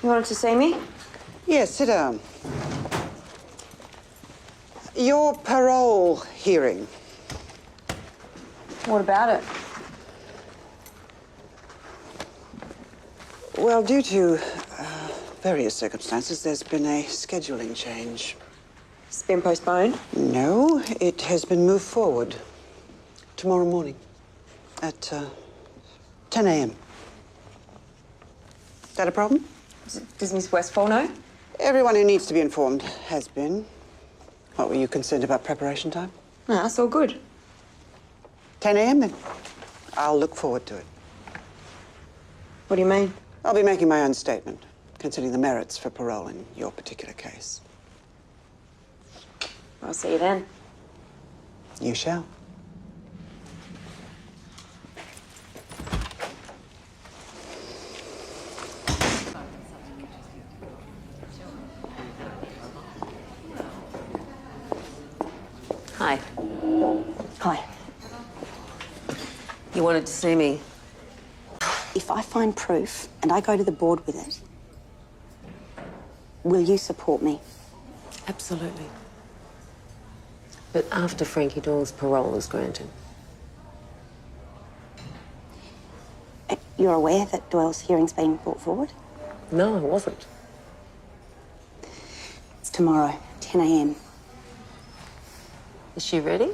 You wanted to see me? Yes, sit down. Your parole hearing. What about it? Well, due to various circumstances, there's been a scheduling change. It's been postponed. No, it has been moved forward. Tomorrow morning at 10 a.m. Is that a problem? Does Miss Westfall know? Everyone who needs to be informed has been. What, were you concerned about preparation time? No, that's all good. 10 a.m. then. I'll look forward to it. What do you mean? I'll be making my own statement, considering the merits for parole in your particular case. I'll see you then. You shall. Hi. Hi. You wanted to see me? If I find proof and I go to the board with it, will you support me? Absolutely. But after Frankie Doyle's parole is granted. You're aware that Doyle's hearing's been brought forward? No, I wasn't. It's tomorrow, 10 a.m. Is she ready?